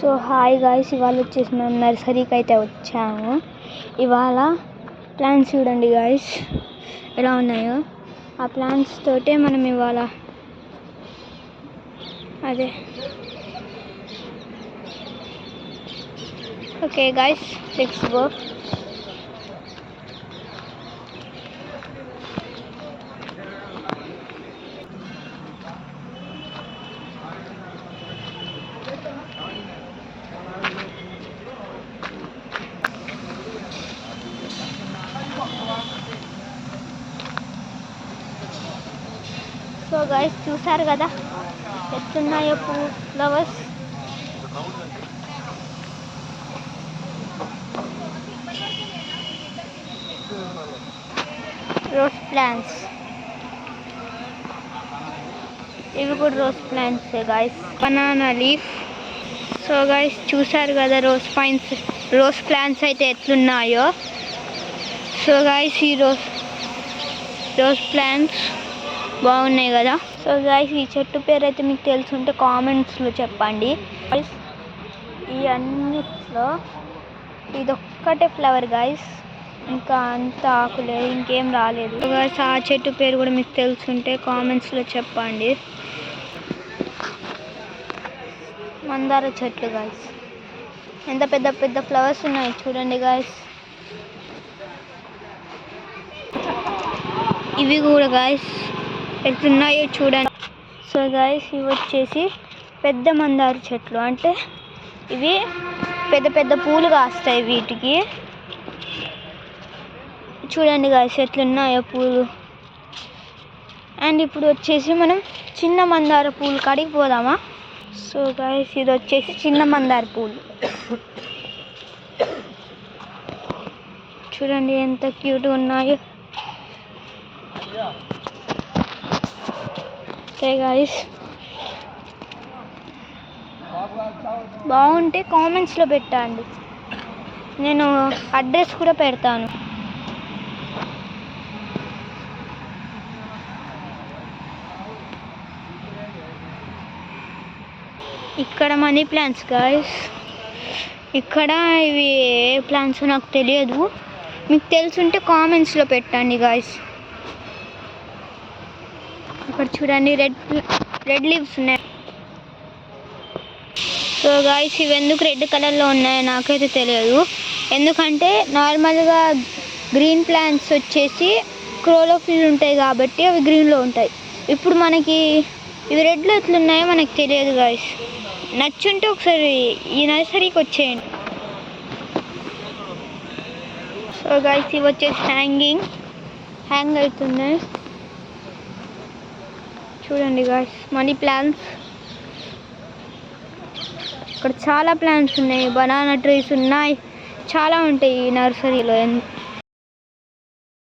So hi guys, ఇవాళ వచ్చేసి మేము నర్సరీకి అయితే వచ్చాము. ఇవాళ ప్లాంట్స్ చూడండి గాయ్స్ ఎలా ఉన్నాయో. ఆ ప్లాంట్స్ తోటే మనం ఇవాళ అదే okay guys, let's go. So guys చూసారు కదా ఎట్లున్నాయో ఫ్లవర్స్. రోజ్ ప్లాంట్స్, ఇవి కూడా rose plants guys. Banana leaf. So guys చూసారు కదా రోజ్ ప్లాంట్స్ అయితే ఎట్లున్నాయో. సో గైస్ ఈ రోజ్ ప్లాంట్స్ బాగున్నాయి కదా. సో గైస్ ఈ చెట్టు పేరు అయితే మీకు తెలుసుంటే కామెంట్స్లో చెప్పండి. ఈ అన్నిట్లో ఇదొక్కటే ఫ్లవర్ గైస్, ఇంకా అంత ఆకులే, ఇంకేం రాలేదు. గైస్ ఆ చెట్టు పేరు కూడా మీకు తెలుసుంటే కామెంట్స్లో చెప్పండి. మందార చెట్లు గైస్, ఎంత పెద్ద పెద్ద ఫ్లవర్స్ ఉన్నాయి చూడండి గైస్. ఇవి కూడా గైస్ ఎట్లున్నాయో చూడండి. సో గైస్ ఇవి వచ్చేసి పెద్ద మందార చెట్లు, అంటే ఇవి పెద్ద పెద్ద పూలు కాస్తాయి వీటికి. చూడండి గైస్ ఎట్లున్నాయో పూలు. అండ్ ఇప్పుడు వచ్చేసి మనం చిన్న మందార పూలు కాడికి పోదామా. సో గైస్ ఇది వచ్చేసి చిన్న మందార పూలు. చూడండి ఎంత క్యూట్గా ఉన్నాయో. ఓకే గైస్, బాగుంటే కామెంట్స్లో పెట్టండి, నేను అడ్రస్ కూడా పెడతాను. ఇక్కడ మనీ ప్లాంట్స్ గైస్. ఇక్కడ ఇవి ఏ ప్లాంట్స్ నాకు తెలియదు, మీకు తెలుసుంటే కామెంట్స్లో పెట్టండి గైస్. ఇక్కడ చూడండి రెడ్ లీవ్స్ ఉన్నాయి. సో గైస్ ఇవి ఎందుకు రెడ్ కలర్లో ఉన్నాయో నాకైతే తెలియదు, ఎందుకంటే నార్మల్గా గ్రీన్ ప్లాంట్స్ వచ్చేసి క్లోరోఫిల్ ఉంటాయి కాబట్టి అవి గ్రీన్లో ఉంటాయి. ఇప్పుడు మనకి ఇవి రెడ్లో ఎట్లున్నాయో మనకు తెలియదు గైస్. నచ్చుంటే ఒకసారి ఈ నర్సరీకి వచ్చేయండి. సో గైస్ ఇవి వచ్చేసి హ్యాంగ్ అవుతున్నాయి చూడండి గాయ్స్. మనీ ప్లాంట్స్, ఇక్కడ చాలా ప్లాంట్స్ ఉన్నాయి, బనానా ట్రీస్ ఉన్నాయి, చాలా ఉంటాయి ఈ నర్సరీలో.